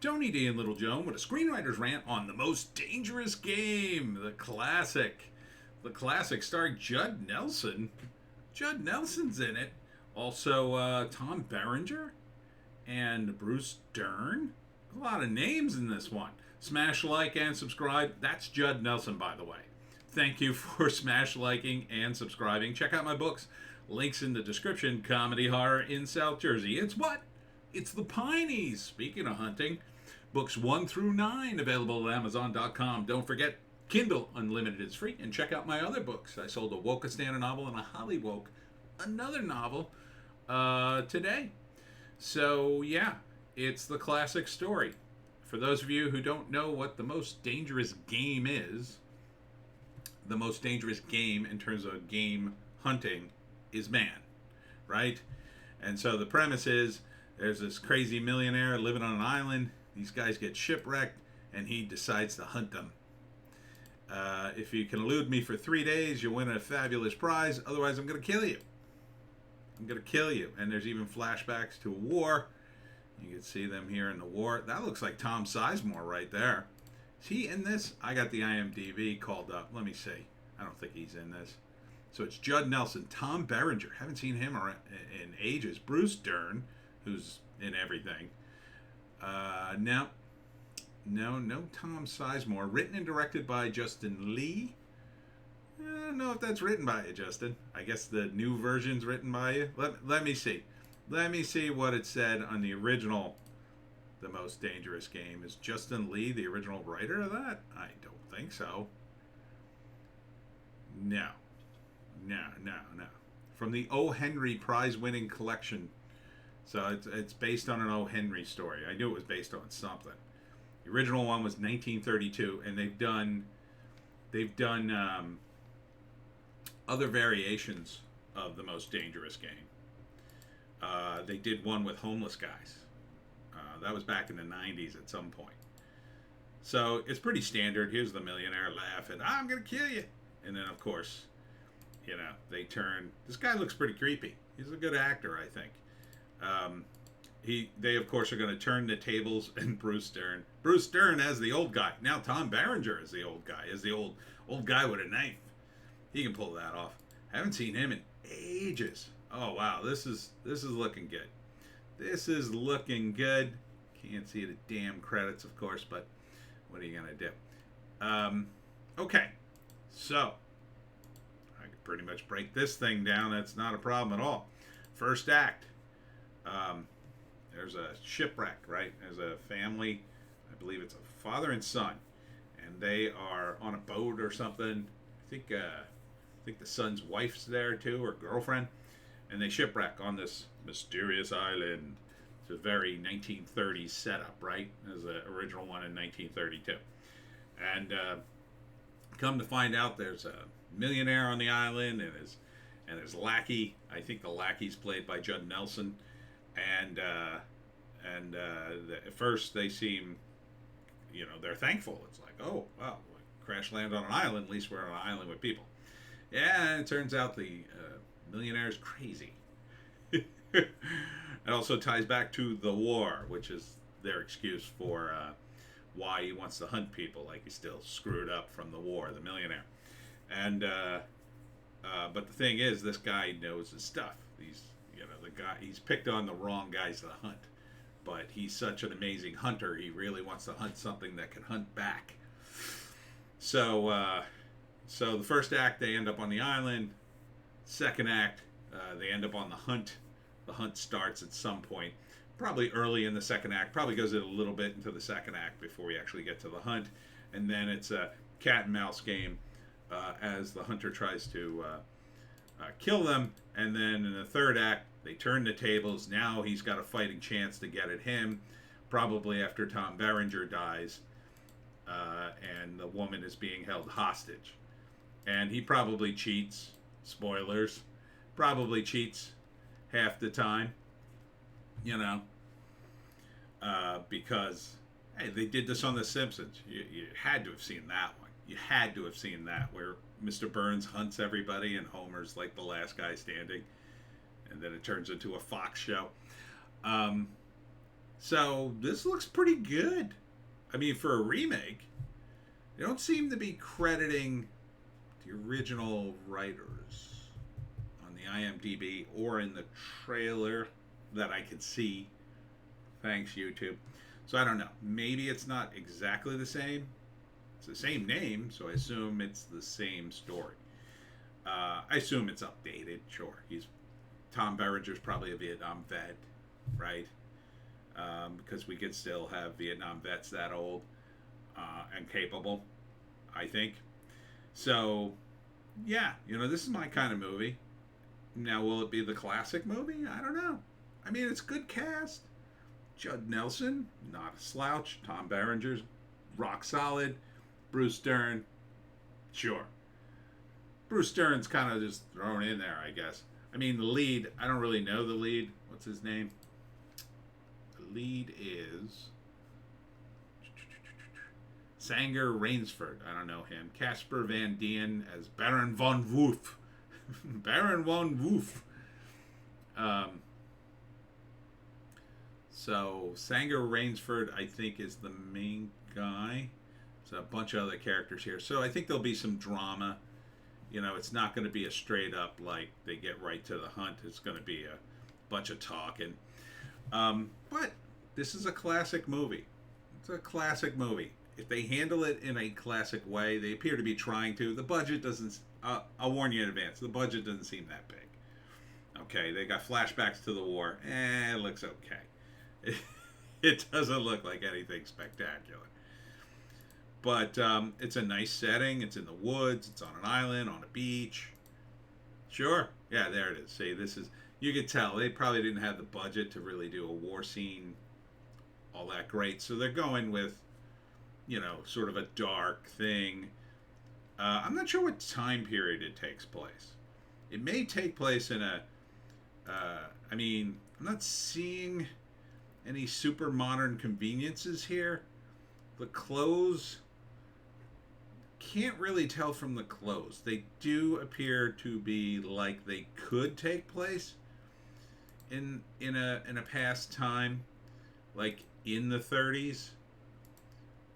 Tony D and Little Joan with a screenwriter's rant on The Most Dangerous Game, the classic. The classic starring Judd Nelson. Judd Nelson's in it. Also, Tom Beranger and Bruce Dern. A lot of names in this one. Smash like and subscribe. That's Judd Nelson, by the way. Thank you for smash liking and subscribing. Check out my books. Links in the description. Comedy horror in South Jersey. It's what? It's the Pineys. Speaking of hunting, books 1 through 9 available at Amazon.com. Don't forget, Kindle Unlimited is free. And check out my other books. I sold a Wokestana novel and a Hollywoke, another novel, today. So, yeah, it's the classic story. For those of you who don't know what the most dangerous game is, the most dangerous game in terms of game hunting is man, right? And so the premise is there's this crazy millionaire living on an island. These guys get shipwrecked, and he decides to hunt them. If you can elude me for 3 days, you'll win a fabulous prize. Otherwise, I'm going to kill you. I'm going to kill you. And there's even flashbacks to a war. You can see them here in the war. That looks like Tom Sizemore right there. Is he in this? I got the IMDb called up. Let me see. I don't think he's in this. So it's Judd Nelson, Tom Beranger. Haven't seen him in ages. Bruce Dern, who's in everything. No Tom Sizemore. Written and directed by Justin Lee. I don't know if that's written by you, Justin. I guess the new version's written by you. Let me see. Let me see what it said on the original The Most Dangerous Game. Is Justin Lee the original writer of that? I don't think so. No. From the O. Henry prize-winning collection. So it's based on an O. Henry story. I knew it was based on something. The original one was 1932, and they've done other variations of The Most Dangerous Game. They did one with homeless guys. That was back in the 90s at some point. So it's pretty standard. Here's the millionaire laughing, I'm going to kill you. And then, of course, they turn. This guy looks pretty creepy. He's a good actor, I think. They, of course, are going to turn the tables, and Bruce Dern as the old guy. Now Tom Beranger is the old guy, is the old guy with a knife. He can pull that off. Haven't seen him in ages. Oh, wow. This is looking good. This is looking good. Can't see the damn credits, of course, but what are you going to do? Okay. So, I could pretty much break this thing down. That's not a problem at all. First act. There's a shipwreck, right? There's a family. I believe it's a father and son. And they are on a boat or something. I think the son's wife's there too, or girlfriend, and they shipwreck on this mysterious island. It's a very 1930s setup, right? As the original one in 1932, and come to find out, there's a millionaire on the island, and his lackey. I think the lackey's played by Judd Nelson, and at first they seem, they're thankful. It's like, oh wow, crash land on an island. At least we're on an island with people. Yeah, and it turns out the millionaire's crazy. It also ties back to the war, which is their excuse for why he wants to hunt people, like he's still screwed up from the war, the millionaire. And but the thing is, this guy knows his stuff. He's picked on the wrong guys to hunt, but he's such an amazing hunter. He really wants to hunt something that can hunt back. So the first act, they end up on the island. Second act, they end up on the hunt. The hunt starts at some point, probably early in the second act. Probably goes in a little bit into the second act before we actually get to the hunt. And then it's a cat and mouse game as the hunter tries to kill them. And then in the third act, they turn the tables. Now he's got a fighting chance to get at him, probably after Tom Beranger dies, and the woman is being held hostage. And he probably cheats. Spoilers. Probably cheats half the time. Because, hey, they did this on The Simpsons. You had to have seen that one. You had to have seen that, where Mr. Burns hunts everybody and Homer's like the last guy standing. And then it turns into a Fox show. So this looks pretty good. I mean, for a remake, they don't seem to be crediting the original writers on the IMDb or in the trailer that I could see. Thanks, YouTube. So I don't know. Maybe it's not exactly the same. It's the same name, so I assume it's the same story. I assume it's updated. Sure, Tom Berenger's probably a Vietnam vet, right? Because we could still have Vietnam vets that old and capable, I think. So, yeah, this is my kind of movie. Now, will it be the classic movie? I don't know. I mean, it's good cast. Judd Nelson, not a slouch. Tom Berenger's rock solid. Bruce Dern, sure. Bruce Dern's kind of just thrown in there, I guess. I mean, the lead, I don't really know the lead. What's his name? The lead is Sanger Rainsford. I don't know him. Casper Van Dien as Baron von Woof. Baron von Woof. So Sanger Rainsford, I think, is the main guy. There's a bunch of other characters here. So I think there'll be some drama. It's not going to be a straight up, like, they get right to the hunt. It's going to be a bunch of talking. But this is a classic movie. It's a classic movie. If they handle it in a classic way, they appear to be trying to. The budget doesn't, I'll warn you in advance, the budget doesn't seem that big. Okay, they got flashbacks to the war. It looks okay. It doesn't look like anything spectacular. But it's a nice setting. It's in the woods. It's on an island, on a beach. Sure. Yeah, there it is. See, you could tell they probably didn't have the budget to really do a war scene all that great. So they're going with, sort of a dark thing. I'm not sure what time period it takes place. It may take place in I'm not seeing any super modern conveniences here. The clothes, can't really tell from the clothes. They do appear to be like they could take place in a past time, like in the 30s,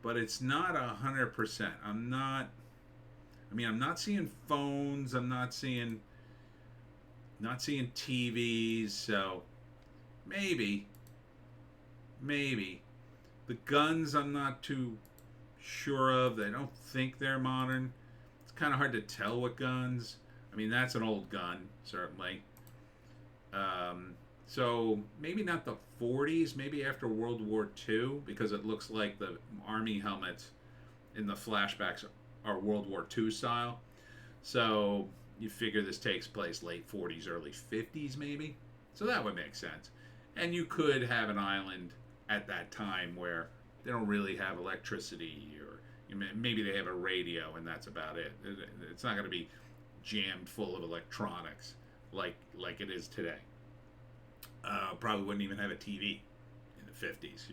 but it's not 100%. I'm not seeing phones. I'm not seeing TVs. So maybe the guns I'm not too sure of. I don't think they're modern. It's kind of hard to tell what guns. That's an old gun, certainly. So maybe not the 40s, maybe after World War II, because it looks like the army helmets in the flashbacks are World War II style. So you figure this takes place late 40s, early 50s, maybe. So that would make sense. And you could have an island at that time where they don't really have electricity, or maybe they have a radio and that's about it. It's not going to be jammed full of electronics like it is today. Probably wouldn't even have a TV in the 50s.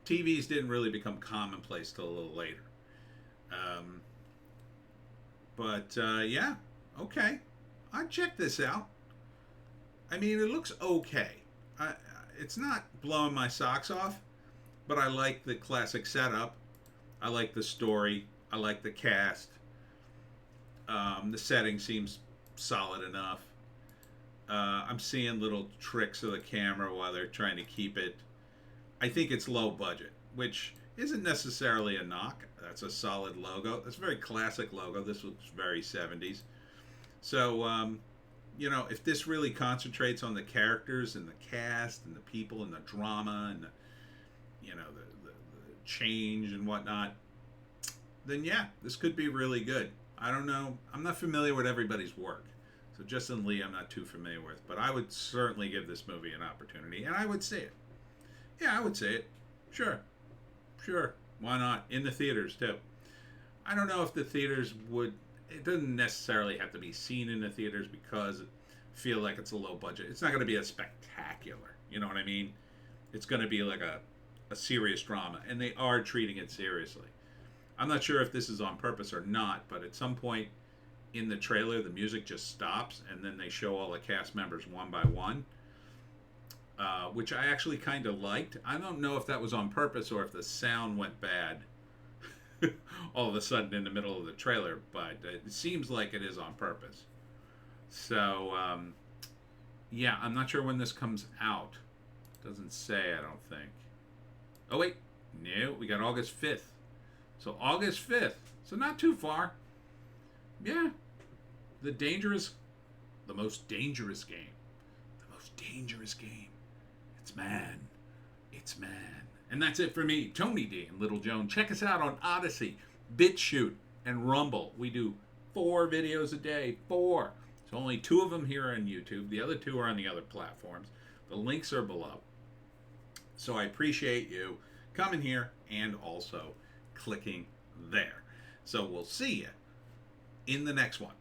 TVs didn't really become commonplace till a little later. Yeah, okay. I'd check this out. It looks okay. It's not blowing my socks off, but I like the classic setup. I like the story. I like the cast. The setting seems solid enough. I'm seeing little tricks of the camera while they're trying to keep it. I think it's low budget, which isn't necessarily a knock. That's a solid logo. That's a very classic logo. This looks very 70s. So, if this really concentrates on the characters and the cast and the people and the drama and the change and whatnot, then yeah, this could be really good. I don't know. I'm not familiar with everybody's work. So Justin Lee, I'm not too familiar with, but I would certainly give this movie an opportunity, and I would see it. Yeah, I would see it. Sure. Why not? In the theaters, too. I don't know if the theaters would... It doesn't necessarily have to be seen in the theaters because I feel like it's a low budget. It's not going to be a spectacular. You know what I mean? It's going to be like a serious drama, and they are treating it seriously. I'm not sure if this is on purpose or not, but at some point in the trailer, the music just stops, and then they show all the cast members one by one. which I actually kind of liked. I don't know if that was on purpose or if the sound went bad all of a sudden in the middle of the trailer, but it seems like it is on purpose. So, yeah, I'm not sure when this comes out. Doesn't say, I don't think. Oh, wait. No, we got August 5th. So, August 5th. So, not too far. Yeah. The most dangerous game. The most dangerous game. It's man. It's man. And that's it for me, Tony D and Little Joan. Check us out on Odysee, Bitchute, and Rumble. We do 4 videos a day. 4. So only 2 of them here on YouTube. The other 2 are on the other platforms. The links are below. So I appreciate you coming here and also clicking there. So we'll see you in the next one.